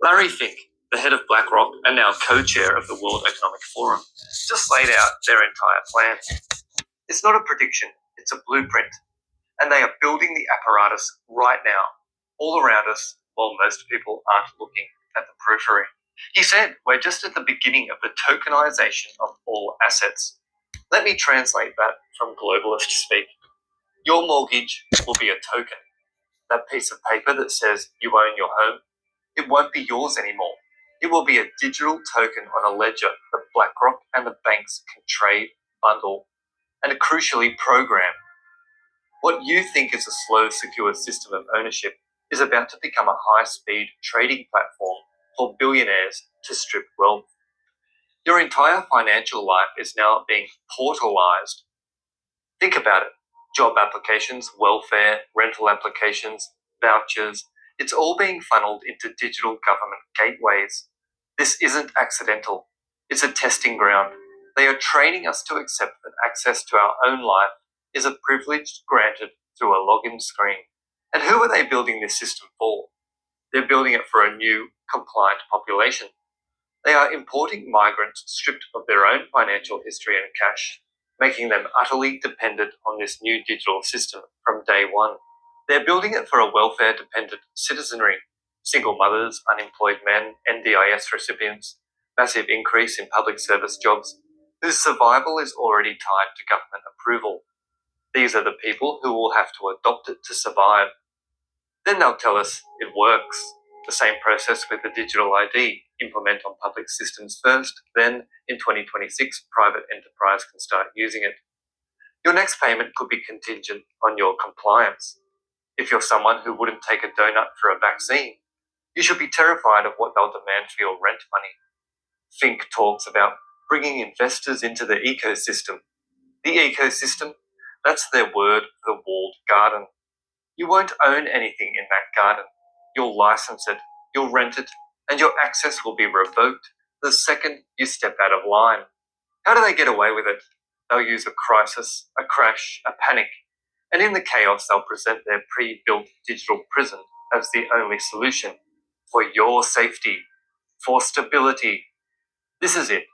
Larry Fink, the head of BlackRock and now co-chair of the World Economic Forum, just laid out their entire plan. It's not a prediction, it's a blueprint. And they are building the apparatus right now, all around us, while most people aren't looking at the periphery. He said, we're just at the beginning of the tokenization of all assets. Let me translate that from globalist speak. Your mortgage will be a token. That piece of paper that says you own your home, it won't be yours anymore. It will be a digital token on a ledger that BlackRock and the banks can trade, bundle, and crucially program. What you think is a slow, secure system of ownership is about to become a high-speed trading platform for billionaires to strip wealth. Your entire financial life is now being portalized. Think about it. Job applications, welfare, rental applications, vouchers, it's all being funneled into digital government gateways. This isn't accidental. It's a testing ground. They are training us to accept that access to our own life is a privilege granted through a login screen. And who are they building this system for? They're building it for a new, compliant population. They are importing migrants stripped of their own financial history and cash, making them utterly dependent on this new digital system from day one. They're building it for a welfare-dependent citizenry, single mothers, unemployed men, NDIS recipients, massive increase in public service jobs, whose survival is already tied to government approval. These are the people who will have to adopt it to survive. Then they'll tell us it works. The same process with the digital ID. Implement on public systems first, then in 2026, private enterprise can start using it. Your next payment could be contingent on your compliance. If you're someone who wouldn't take a donut for a vaccine, you should be terrified of what they'll demand for your rent money. Fink talks about bringing investors into the ecosystem. The ecosystem, that's their word for the walled garden. You won't own anything in that garden. You'll license it, you'll rent it, and your access will be revoked the second you step out of line. How do they get away with it? They'll use a crisis, a crash, a panic, and in the chaos they'll present their pre-built digital prison as the only solution for your safety, for stability. This is it.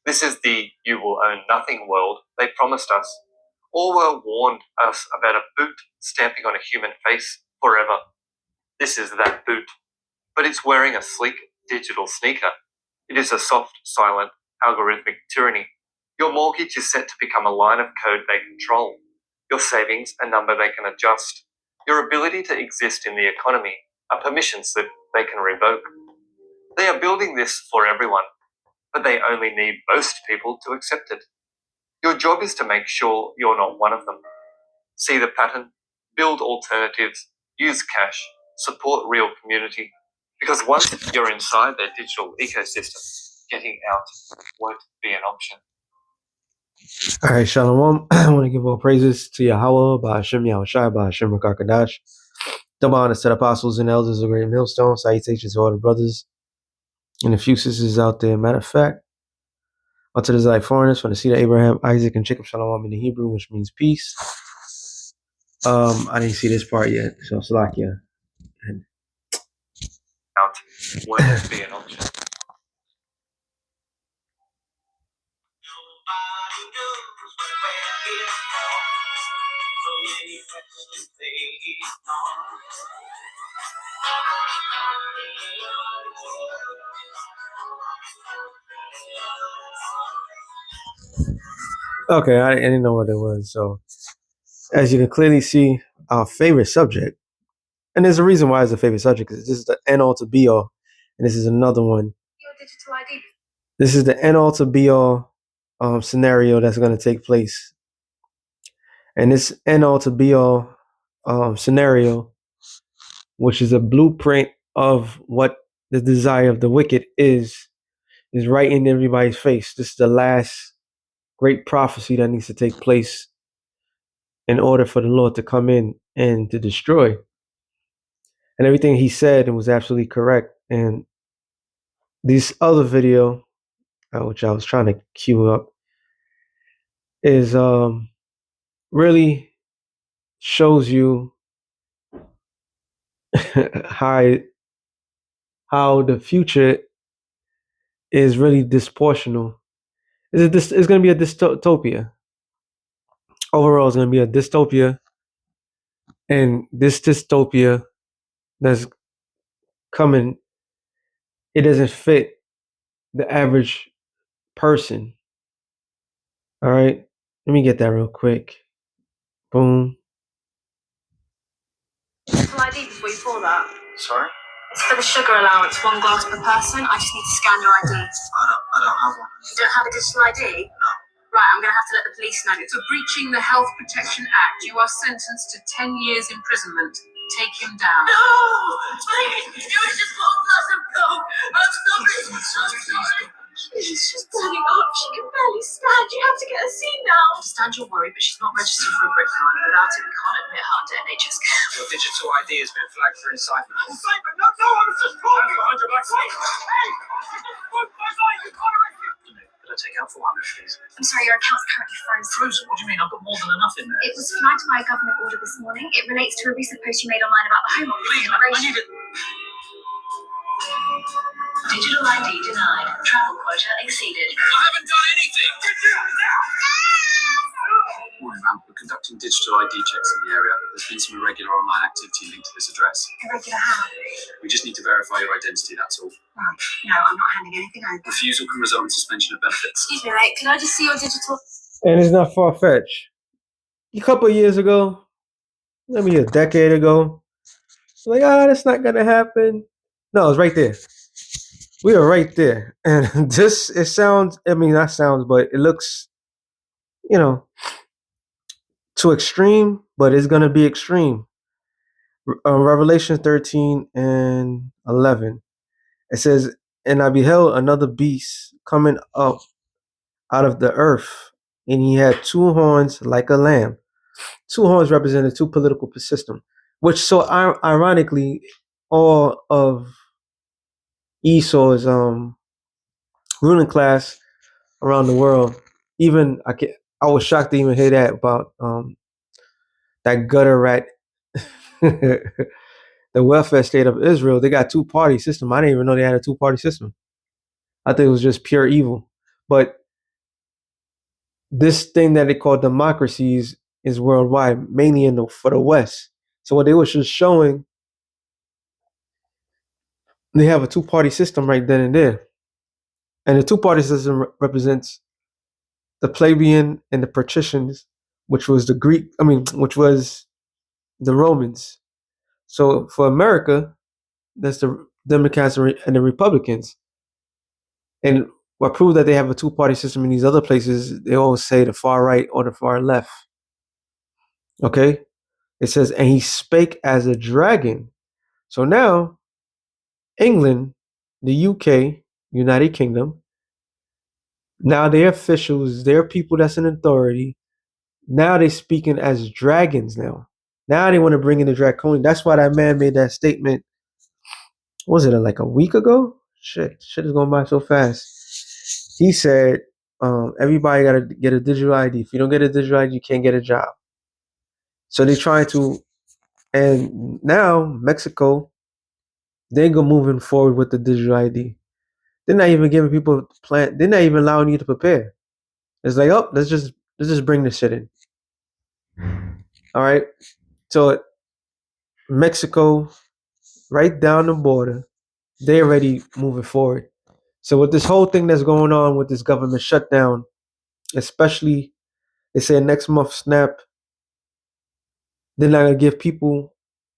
This is the you will own nothing world they promised us. Orwell warned us about a boot stamping on a human face forever. This is that boot, but it's wearing a sleek digital sneaker. It is a soft, silent, algorithmic tyranny. Your mortgage is set to become a line of code they control. Your savings a number they can adjust. Your ability to exist in the economy a permission slip they can revoke. They are building this for everyone, but they only need most people to accept it. Your job is to make sure you're not one of them. See the pattern, build alternatives, use cash, support real community. Because once you're inside their digital ecosystem, getting out won't be an option. All right, Shalom. I want to give all praises to Yahweh, Ba'ashem Yahushai, Ba'ashem Rakakadash. Double honors to the apostles and elders of Great Millstone. Salutations to all the brothers and a few sisters out there. Matter of fact, unto the Zionite foreigners from the seed of Abraham, Isaac, and Jacob, Shalom in the Hebrew, which means peace. I didn't see this part yet, so Salakia. Out won't be an option. Okay, I didn't know what it was. So, as you can clearly see, our favorite subject, and there's a reason why it's a favorite subject, because this is the end all to be all, and this is another one. Your digital ID. This is the end all to be all scenario that's going to take place. And this end all to be all scenario, which is a blueprint of what the desire of the wicked is right in everybody's face. This is the last great prophecy that needs to take place in order for the Lord to come in and to destroy. And everything he said was absolutely correct. And this other video, which I was trying to queue up, is really shows you how how the future is really disproportional. It's going to be a dystopia. Overall, it's going to be a dystopia, and this dystopia that's coming, it doesn't fit the average person. All right, let me get that real quick. Boom. Full ID before you pour that. Sorry? It's for the sugar allowance, 1 glass per person. I just need to scan your ID. I don't have one. You don't have a digital ID? No. Right, I'm going to have to let the police know. For breaching the Health Protection Act, you are sentenced to 10 years imprisonment. Take him down. No! Please! You just won't let him go! I'm sorry! She's just burning up. She can barely stand. You have to get her seen now. I understand your worry, but she's not registered for a brick fine. Without it, we can't admit her under NHS care. Your digital ID has been flagged for incitement. Incitement? No, I was just talking. Behind your back. Hey! You can't arrest me. Could I take out 400, please? I'm sorry, your account's currently frozen. Frozen? What do you mean? I've got more than enough in there. It was flagged by a government order this morning. It relates to a recent post you made online about the Home Office. Please, I need it. Digital ID denied. Travel quota exceeded. I haven't done anything! Morning, ma'am. We're conducting digital ID checks in the area. There's been some irregular online activity linked to this address. Irregular how? We just need to verify your identity, that's all. Right. No, I'm not handing anything over. Refusal can result in suspension of benefits. Excuse me, mate. Can I just see your digital... And it's not far fetched. A couple of years ago, maybe a decade ago, like, that's not gonna happen. No, it's right there. We are right there. And this, it sounds, I mean, not sounds, but it looks, too extreme, but it's gonna be extreme. Revelation 13 and 11. It says, "And I beheld another beast coming up out of the earth, and he had 2 horns like a lamb." 2 horns represented two political systems, which so ironically, all of Esau's ruling class around the world. Even I was shocked to even hear that about that gutter rat, the welfare state of Israel. They got two-party system. I didn't even know they had a two-party system. I think it was just pure evil. But this thing that they call democracies is worldwide, mainly for the West. So what they were just showing, they have a two-party system right then and there. And the two-party system represents the plebeian and the patricians, which was which was the Romans. So for America, that's the Democrats and the Republicans. And what proved that they have a two-party system in these other places, they always say the far right or the far left. Okay? It says, "And he spake as a dragon." So now, England, the UK, United Kingdom, now their officials, their people that's in authority, now they speaking as dragons now. Now they want to bring in the draconian. That's why that man made that statement. Was it like a week ago? Shit is going by so fast. He said, everybody got to get a digital ID. If you don't get a digital ID, you can't get a job. So they trying to, and now Mexico, they go moving forward with the digital ID. They're not even giving people plan. They're not even allowing you to prepare. It's like, oh, let's just bring this shit in. All right. So Mexico, right down the border, they're already moving forward. So with this whole thing that's going on with this government shutdown, especially they say next month SNAP, they're not gonna give people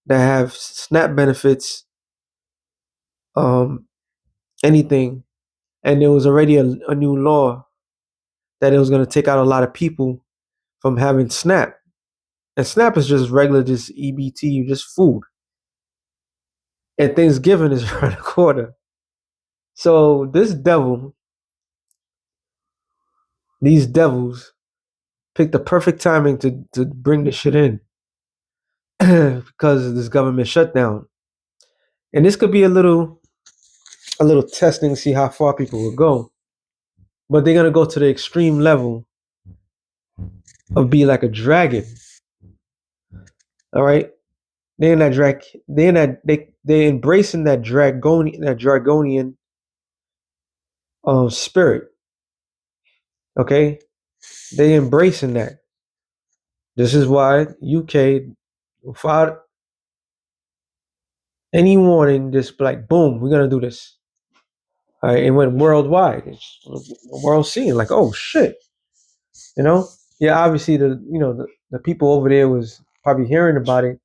that have SNAP benefits anything. And there was already a new law that it was gonna take out a lot of people from having SNAP. And SNAP is just regular, just EBT, just food. And Thanksgiving is around the corner. So these devils picked the perfect timing to bring this shit in because of this government shutdown. And this could be a little testing to see how far people will go. But they're gonna go to the extreme level of be like a dragon. All right. They in that drag. They in that they embracing that dragonian spirit. Okay, they embracing that. This is why UK, without any warning, just like boom, we're gonna do this. All right, it went worldwide. It's the world seeing like, oh shit, you know. Yeah, obviously the people over there was probably hearing about it,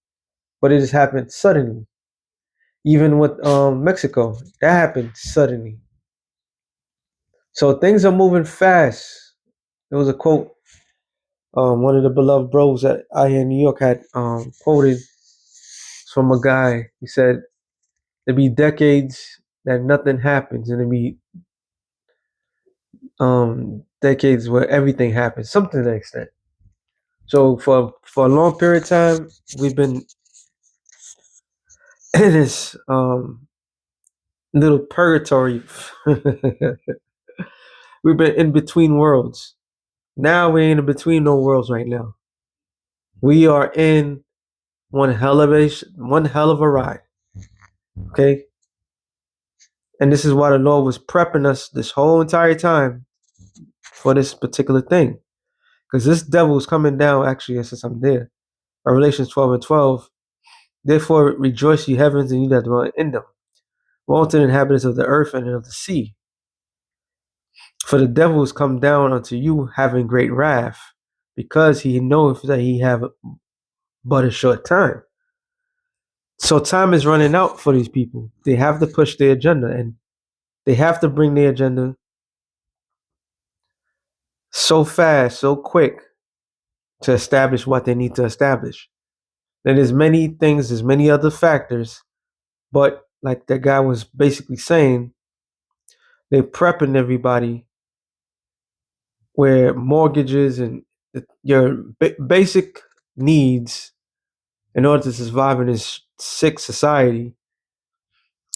but it just happened suddenly. Even with Mexico, that happened suddenly. So things are moving fast. There was a quote one of the beloved bros that I here in New York had quoted from a guy. He said, "There be decades that nothing happens, and there be decades where everything happens." Something to that extent. So for a long period of time, we've been in this little purgatory. We've been in between worlds. Now we ain't in between no worlds right now. We are in one hell of a ride. Okay, and this is why the Lord was prepping us this whole entire time for this particular thing, because this devil is coming down. Actually, since I'm there, Revelations 12:12. Therefore rejoice, ye heavens, and ye that dwell in them. Woe to the inhabitants of the earth and of the sea. For the devil is come down unto you having great wrath, because he knoweth that he have but a short time. So time is running out for these people. They have to push their agenda, and they have to bring their agenda so fast, so quick to establish what they need to establish. And there's many things, there's many other factors, but like that guy was basically saying, they're prepping everybody where mortgages and your basic needs in order to survive in this sick society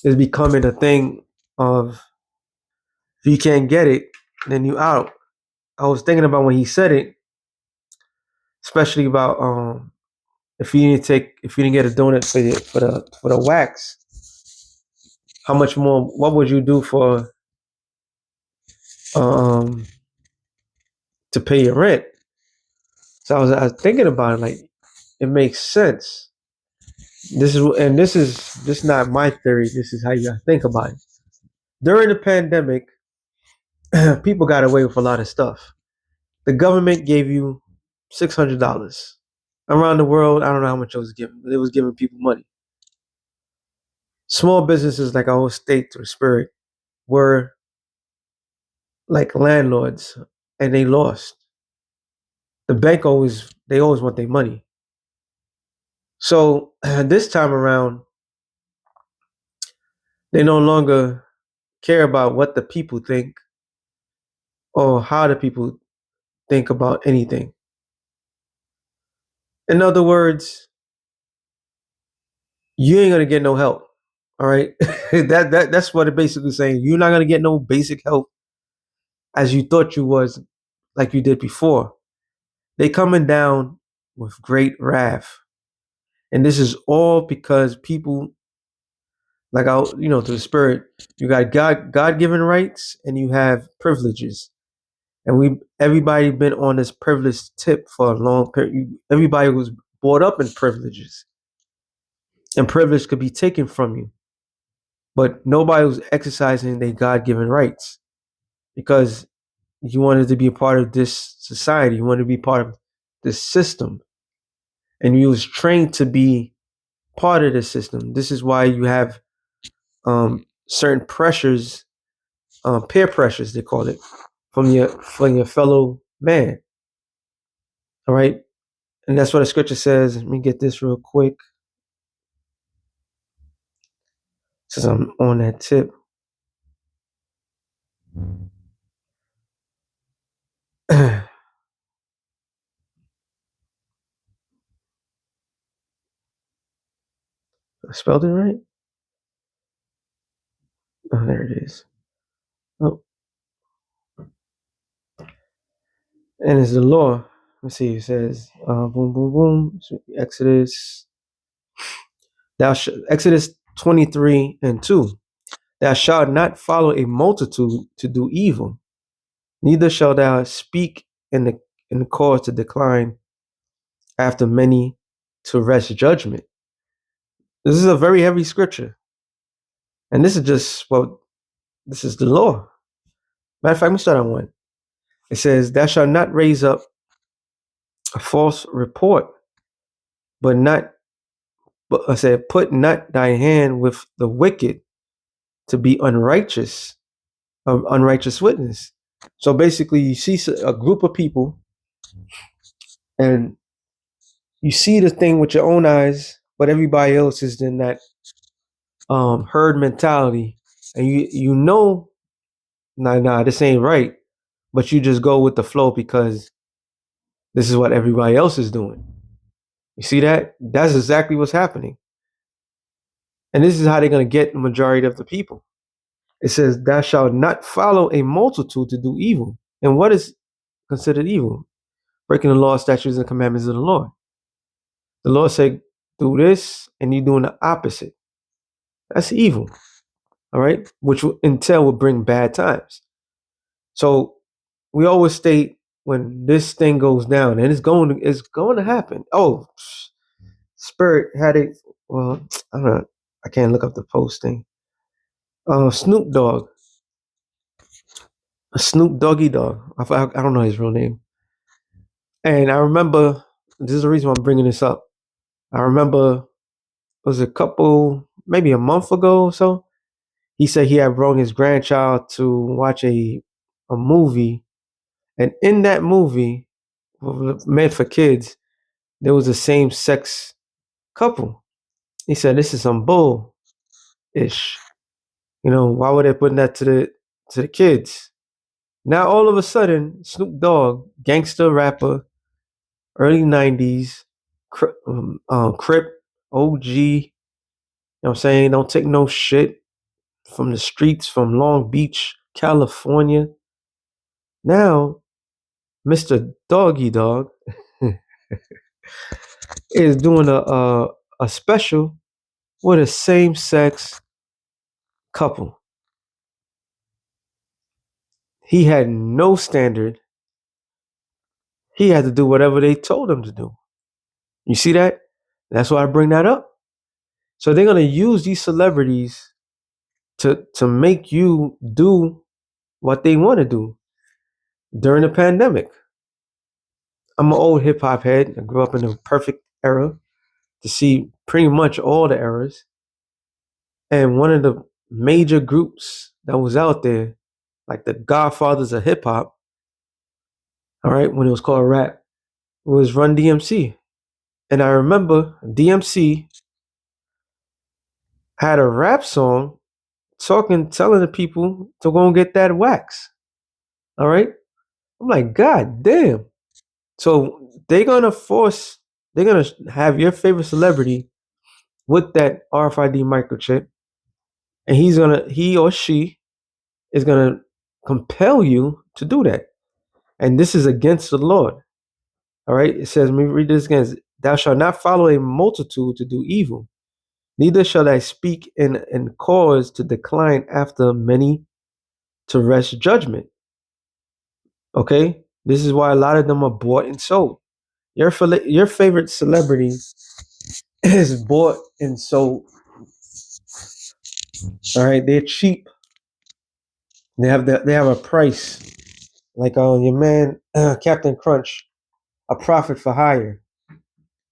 is becoming a thing of if you can't get it, then you out. I was thinking about when he said it, especially about if you didn't get a donut for the wax, how much more? What would you do for um to pay your rent? So I was thinking about it, like it makes sense. This is not my theory. This is how you gotta think about it. During the pandemic, people got away with a lot of stuff. The government gave you $600 around the world. I don't know how much it was given, but it was giving people money. Small businesses like our own state or spirit were like landlords, and they lost. The bank always want their money. So this time around, they no longer care about what the people think or how the people think about anything. In other words, you ain't gonna get no help. All right, that's what it basically saying. You're not gonna get no basic help as you thought you was, like you did before. They coming down with great wrath, and this is all because people like to the spirit. You got God given rights, and you have privileges. And everybody been on this privileged tip for a long period. Everybody was brought up in privileges, and privilege could be taken from you, but nobody was exercising their God-given rights because you wanted to be a part of this society. You wanted to be part of this system, and you was trained to be part of the system. This is why you have certain pressures, peer pressures, they call it, from your fellow man. All right, and that's what the scripture says. Let me get this real quick, since I'm on that tip. I spelled it right. Oh, there it is. Oh, and it's the law. Let's see. It says, boom, boom, boom. So Exodus. Exodus 23:2. Thou shalt not follow a multitude to do evil, neither shalt thou speak in the cause to decline after many to wrest judgment. This is a very heavy scripture. And this is this is the law. Matter of fact, let me start on one. It says, thou shalt not raise up a false report, but I said, put not thy hand with the wicked to be unrighteous, of unrighteous witness. So basically, you see a group of people, and you see the thing with your own eyes, but everybody else is in that herd mentality, and nah, this ain't right, but you just go with the flow because this is what everybody else is doing. You see that? That's exactly what's happening. And this is how they're going to get the majority of the people. It says, thou shalt not follow a multitude to do evil. And what is considered evil? Breaking the law, statutes, and commandments of the Lord. The Lord said, do this, and you're doing the opposite. That's evil. All right? Which will bring bad times. So we always state when this thing goes down, and it's going to happen. Oh, Spirit had it. Well, I don't know. I can't look up the post thing. Snoop Doggy Dog. I don't know his real name. And I remember, this is the reason why I'm bringing this up. I remember it was maybe a month ago or so. He said he had brought his grandchild to watch a movie, and in that movie, meant for kids, there was a same-sex couple. He said, "This is some bull-ish. Why would they put that to the kids?" Now all of a sudden, Snoop Dogg, gangster rapper, early '90s, Crip, OG. What I'm saying? Don't take no shit from the streets from Long Beach, California. Now, Mr. Doggy Dog is doing a special with a same-sex couple. He had no standard. He had to do whatever they told him to do. You see that? That's why I bring that up. So they're gonna use these celebrities to make you do what they want to do during the pandemic. I'm an old hip hop head. I grew up in the perfect era to see pretty much all the eras. And one of the major groups that was out there, like the godfathers of hip hop, all right, when it was called rap, was Run DMC. And I remember DMC had a rap song telling the people to go and get that wax. All right. I'm like, God damn. So they're gonna have your favorite celebrity with that RFID microchip, and he or she is gonna compel you to do that. And this is against the Lord. All right. It says, let me read this again. Thou shalt not follow a multitude to do evil, neither shall I speak in cause to decline after many to wrest judgment. Okay. This is why a lot of them are bought and sold. Your favorite celebrity is bought and sold. All right, they're cheap. They have a price, like your man Captain Crunch, a profit for hire.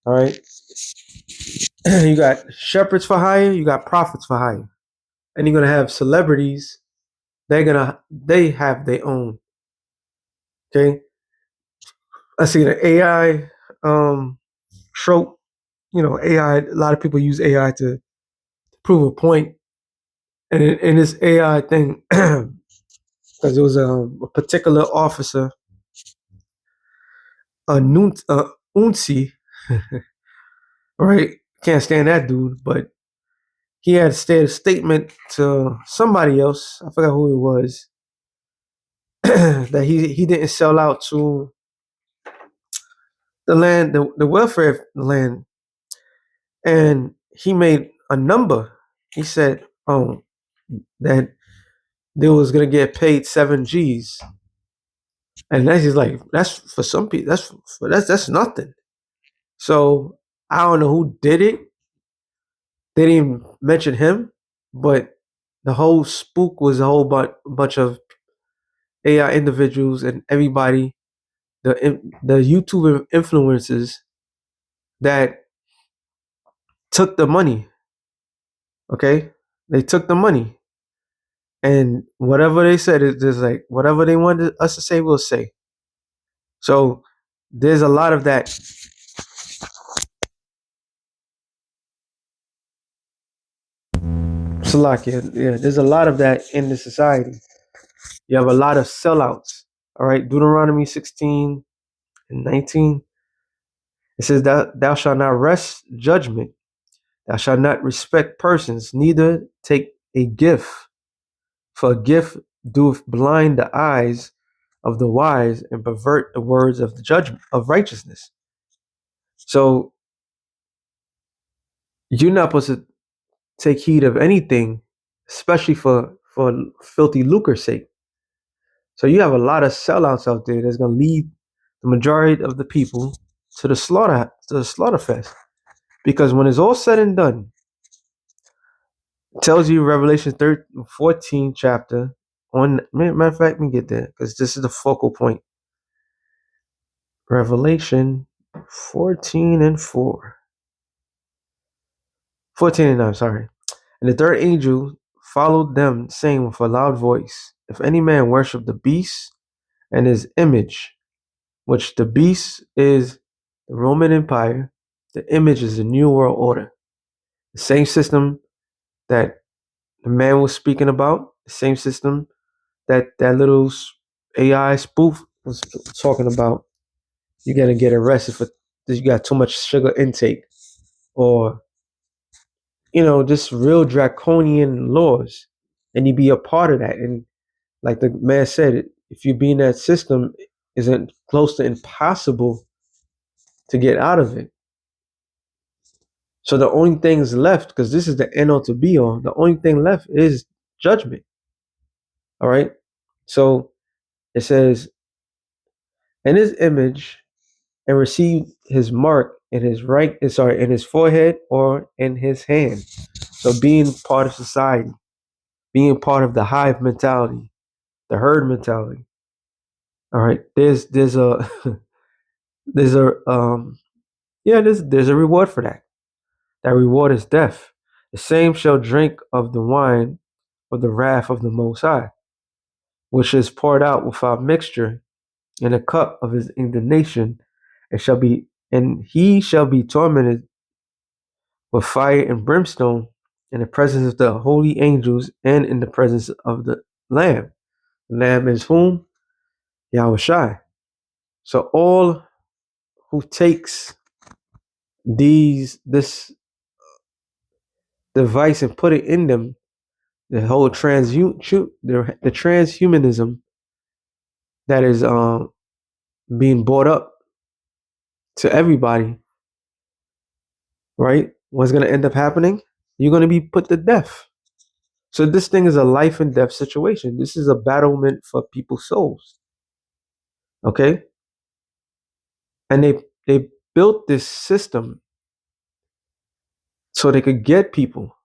All right, you got shepherds for hire, you got prophets for hire, and you're gonna have celebrities. They have their own. Okay, I see the AI trope. AI. A lot of people use AI to prove a point, and in this AI thing, because it was a particular officer, Unsi, right? Can't stand that dude, but he had to a statement to somebody else. I forgot who it was. That he didn't sell out to the land, the welfare of the land, and he made a number. He said, that they was gonna get paid 7 G's, and that's just like that's for some people. That's nothing. So I don't know who did it. They didn't even mention him, but the whole spook was a whole bunch of AI individuals and everybody, the YouTube influencers that took the money. Okay, they took the money, and whatever they said is just like whatever they wanted us to say, we'll say. So there's a lot of that. Salakia, yeah, there's a lot of that in the society. You have a lot of sellouts. All right, Deuteronomy 16 and 19. It says that thou shalt not wrest judgment, thou shalt not respect persons, neither take a gift, for a gift doeth blind the eyes of the wise and pervert the words of the judgment of righteousness. So you're not supposed to take heed of anything, especially for filthy lucre's sake. So you have a lot of sellouts out there that's gonna lead the majority of the people to the slaughter fest. Because when it's all said and done, it tells you Revelation 14 chapter on matter of fact, let me get there because this is the focal point. Revelation 14 and 4. 14 and 9, sorry. And the third angel followed them, saying with a loud voice, if any man worship the beast and his image, which the beast is the Roman Empire, the image is the New World Order. The same system that the man was speaking about, the same system that little AI spoof was talking about. You're going to get arrested for you got too much sugar intake, or just real draconian laws, and you be a part of that. And like the man said, if you be in that system, isn't close to impossible to get out of it. So the only things left, because this is the end all to be all, the only thing left is judgment. All right. So it says, in his image, and receive his mark in his in his forehead or in his hand. So being part of society, being part of the hive mentality, the herd mentality. All right. There's a there's a there's a reward for that. That reward is death. The same shall drink of the wine of the wrath of the Most High, which is poured out without mixture in a cup of his indignation, and he shall be tormented with fire and brimstone in the presence of the holy angels and in the presence of the Lamb. The Lamb is whom? Yahushai. So all who takes this device and put it in them, the whole the transhumanism that is being brought up to everybody, right? What's going to end up happening? You're going to be put to death. So this thing is a life and death situation. This is a battlement for people's souls. Okay? And they built this system so they could get people.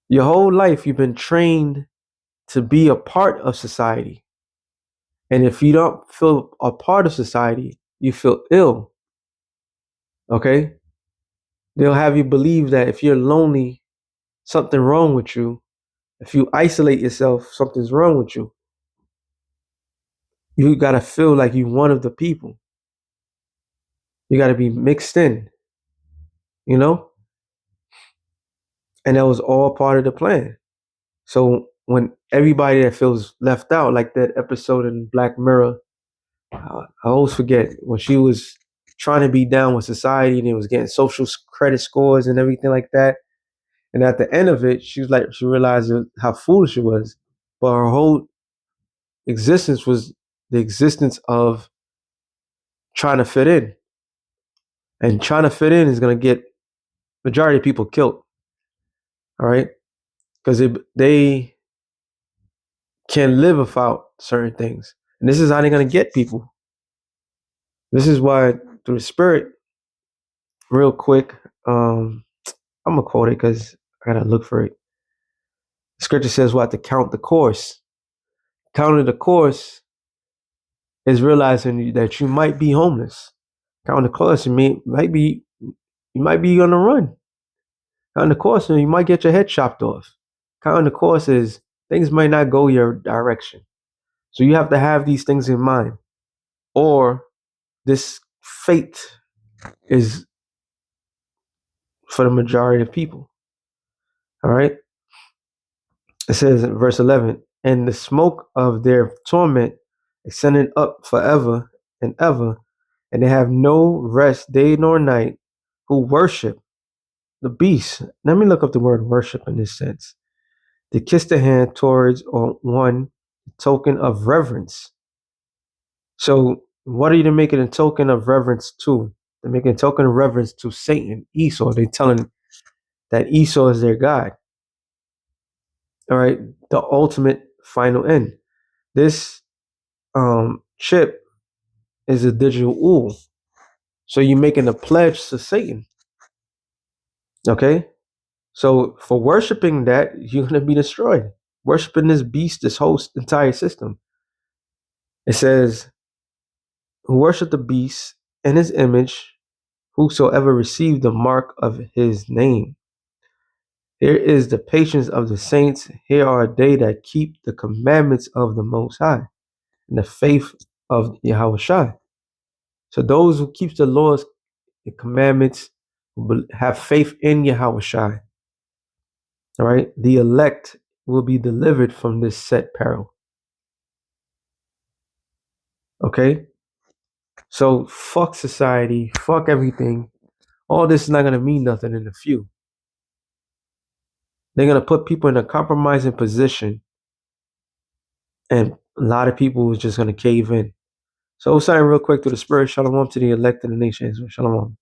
Your whole life you've been trained to be a part of society. And if you don't feel a part of society, you feel ill. Okay? They'll have you believe that if you're lonely, something wrong with you. If you isolate yourself, something's wrong with you. You gotta feel like you're one of the people. You gotta be mixed in, you know? And that was all part of the plan. So when everybody that feels left out, like that episode in Black Mirror, I always forget when she was trying to be down with society and it was getting social credit scores and everything like that. And at the end of it, she realized how foolish it was. But her whole existence was the existence of trying to fit in. And trying to fit in is going to get majority of people killed. All right, because they can live without certain things, and this is how they're gonna get people. This is why through the spirit, real quick. I'm gonna quote it because I gotta look for it. Scripture says, "What to count the course? Counting the course is realizing that you might be homeless. Counting the course, you might be on the run. Counting the course, you might get your head chopped off. Counting the course is things might not go your direction. So you have to have these things in mind, or this fate is for the majority of people. All right. It says in verse 11, and the smoke of their torment ascended up forever and ever, and they have no rest day nor night, who worship the beast. Let me look up the word worship in this sense. To kiss the hand towards or one token of reverence. So what are you making a token of reverence to? They're making a token of reverence to Satan, Esau. They're telling that Esau is their God. All right, the ultimate final end. This chip is a digital ool. So you're making a pledge to Satan. Okay? So for worshiping that, you're gonna be destroyed. Worshiping this beast, this whole entire system. It says, who worship the beast and his image, whosoever received the mark of his name. Here is the patience of the saints. Here are they that keep the commandments of the Most High and the faith of Yahweh. So those who keep the laws, the commandments, have faith in Yahweh. All right, the elect will be delivered from this set peril. Okay, so fuck society, fuck everything. All this is not gonna mean nothing in the few. They're gonna put people in a compromising position, and a lot of people is just gonna cave in. So, sign real quick to the spirit. Shalom to the elect of the nations. Shalom.